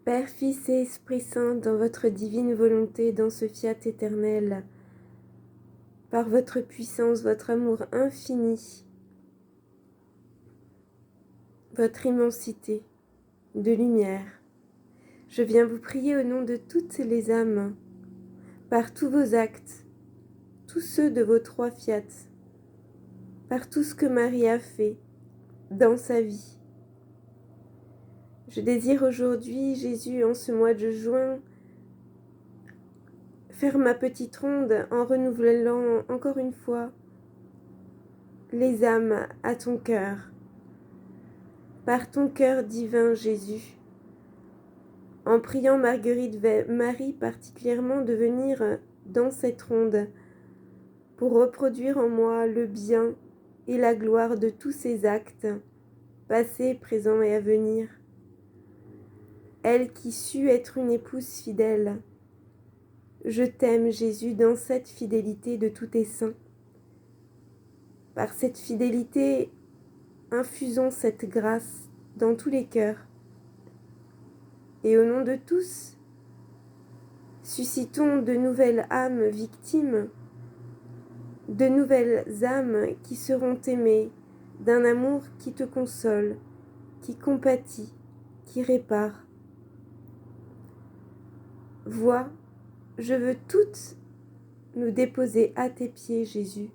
Père, Fils et Esprit Saint, dans votre divine volonté, dans ce fiat éternel, par votre puissance, votre amour infini, votre immensité de lumière, je viens vous prier au nom de toutes les âmes, par tous vos actes, tous ceux de vos trois fiat, par tout ce que Marie a fait dans sa vie. Je désire aujourd'hui, Jésus, en ce mois de juin, faire ma petite ronde en renouvelant encore une fois les âmes à ton cœur, par ton cœur divin, Jésus, en priant Marguerite Marie particulièrement de venir dans cette ronde pour reproduire en moi le bien et la gloire de tous ses actes, passés, présents et à venir. Elle qui sut être une épouse fidèle, je t'aime, Jésus, dans cette fidélité de tous tes saints. Par cette fidélité, infusons cette grâce dans tous les cœurs. Et au nom de tous, suscitons de nouvelles âmes victimes, de nouvelles âmes qui seront aimées d'un amour qui te console, qui compatit, qui répare. Vois, je veux toutes nous déposer à tes pieds, Jésus,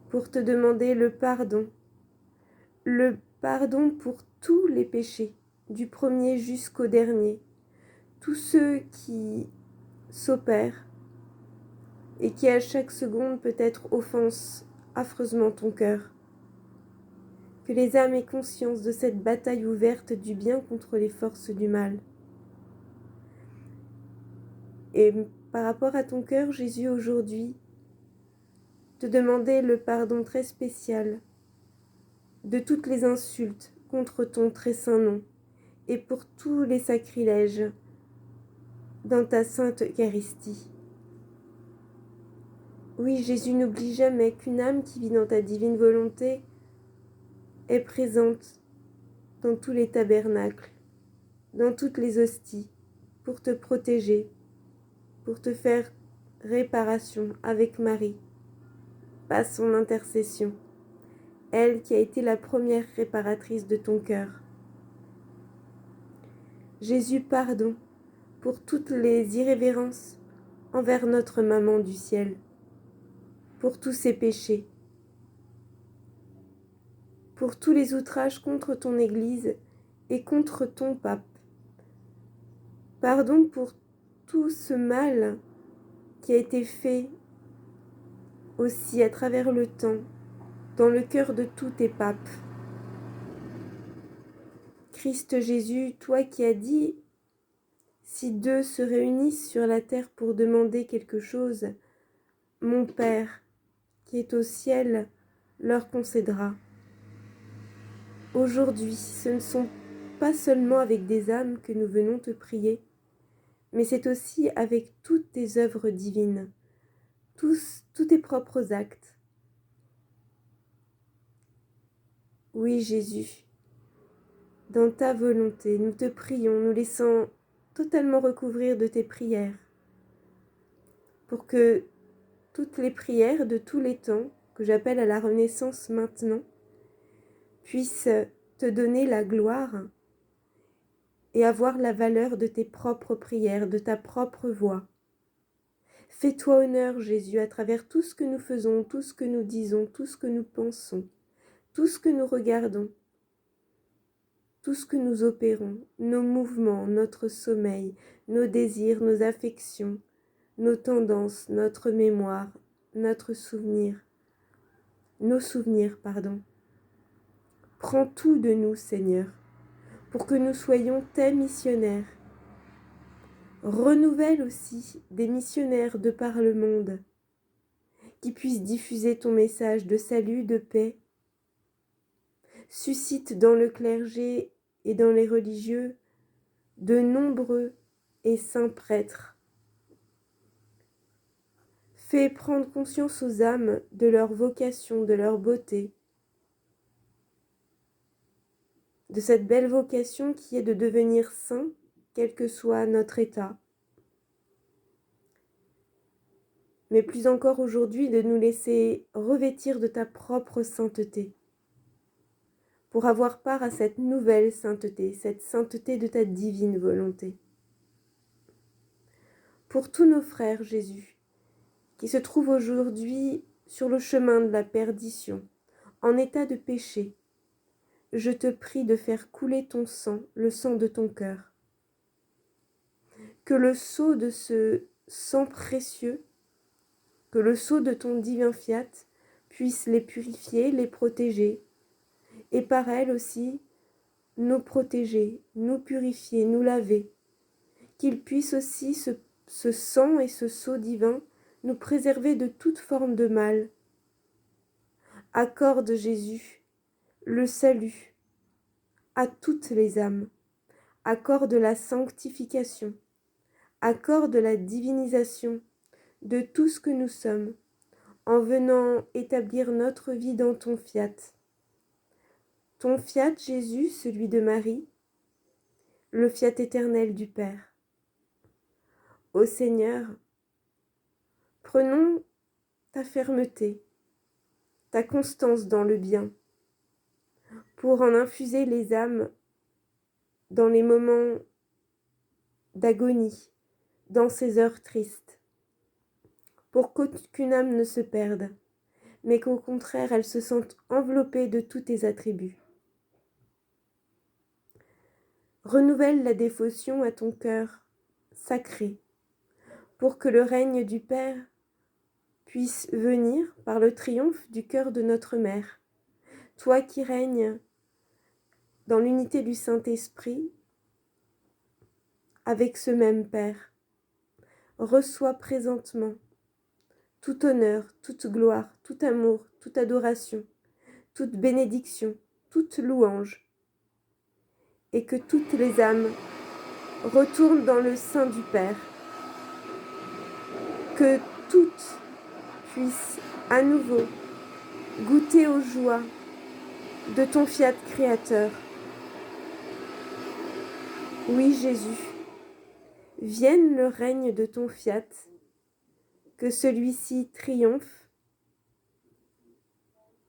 pour te demander le pardon pour tous les péchés, du premier jusqu'au dernier, tous ceux qui s'opèrent et qui à chaque seconde peut-être offensent affreusement ton cœur. Que les âmes aient conscience de cette bataille ouverte du bien contre les forces du mal. Et par rapport à ton cœur, Jésus, aujourd'hui, te demander le pardon très spécial de toutes les insultes contre ton très saint nom et pour tous les sacrilèges dans ta sainte Eucharistie. Oui, Jésus, n'oublie jamais qu'une âme qui vit dans ta divine volonté est présente dans tous les tabernacles, dans toutes les hosties, pour te protéger, pour te faire réparation avec Marie, par son intercession, elle qui a été la première réparatrice de ton cœur. Jésus, pardon pour toutes les irrévérences envers notre maman du ciel, pour tous ses péchés, pour tous les outrages contre ton Église et contre ton pape. Pardon pour tout ce mal qui a été fait aussi à travers le temps, dans le cœur de tous tes papes. Christ Jésus, toi qui as dit, si deux se réunissent sur la terre pour demander quelque chose, mon Père, qui est au ciel, leur concédera. Aujourd'hui, ce ne sont pas seulement avec des âmes que nous venons te prier, mais c'est aussi avec toutes tes œuvres divines, tous tes propres actes. Oui, Jésus, dans ta volonté, nous te prions, nous laissant totalement recouvrir de tes prières, pour que toutes les prières de tous les temps, que j'appelle à la renaissance maintenant, puissent te donner la gloire et avoir la valeur de tes propres prières, de ta propre voix. Fais-toi honneur, Jésus, à travers tout ce que nous faisons, tout ce que nous disons, tout ce que nous pensons, tout ce que nous regardons, tout ce que nous opérons, nos mouvements, notre sommeil, nos désirs, nos affections, nos tendances, notre mémoire, nos souvenirs. Prends tout de nous, Seigneur, pour que nous soyons tes missionnaires. Renouvelle aussi des missionnaires de par le monde qui puissent diffuser ton message de salut, de paix. Suscite dans le clergé et dans les religieux de nombreux et saints prêtres. Fais prendre conscience aux âmes de leur vocation, de leur beauté, de cette belle vocation qui est de devenir saint, quel que soit notre état, mais plus encore aujourd'hui de nous laisser revêtir de ta propre sainteté, pour avoir part à cette nouvelle sainteté, cette sainteté de ta divine volonté. Pour tous nos frères, Jésus, qui se trouvent aujourd'hui sur le chemin de la perdition, en état de péché, je te prie de faire couler ton sang, le sang de ton cœur. Que le sceau de ce sang précieux, que le sceau de ton divin fiat puisse les purifier, les protéger, et par elle aussi nous protéger, nous purifier, nous laver. Qu'il puisse aussi ce sang et ce sceau divin nous préserver de toute forme de mal. Accorde, Jésus, le salut à toutes les âmes. Accorde la sanctification. Accorde la divinisation de tout ce que nous sommes, en venant établir notre vie dans ton fiat. Ton fiat, Jésus, celui de Marie, le fiat éternel du Père. Ô Seigneur, prenons ta fermeté, ta constance dans le bien, pour en infuser les âmes dans les moments d'agonie, dans ces heures tristes, pour qu'aucune âme ne se perde, mais qu'au contraire elle se sente enveloppée de tous tes attributs. Renouvelle la dévotion à ton cœur sacré, pour que le règne du Père puisse venir par le triomphe du cœur de notre Mère. Toi qui règnes dans l'unité du Saint-Esprit, avec ce même Père, reçois présentement tout honneur, toute gloire, tout amour, toute adoration, toute bénédiction, toute louange, et que toutes les âmes retournent dans le sein du Père, que toutes puissent à nouveau goûter aux joies de ton fiat créateur. Oui, Jésus, vienne le règne de ton fiat, que celui-ci triomphe,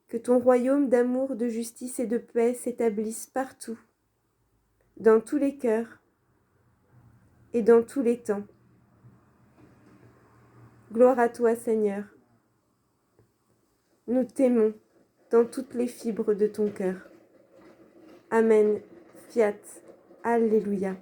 que ton royaume d'amour, de justice et de paix s'établisse partout, dans tous les cœurs et dans tous les temps. Gloire à toi, Seigneur. Nous t'aimons dans toutes les fibres de ton cœur. Amen. Fiat. Alléluia.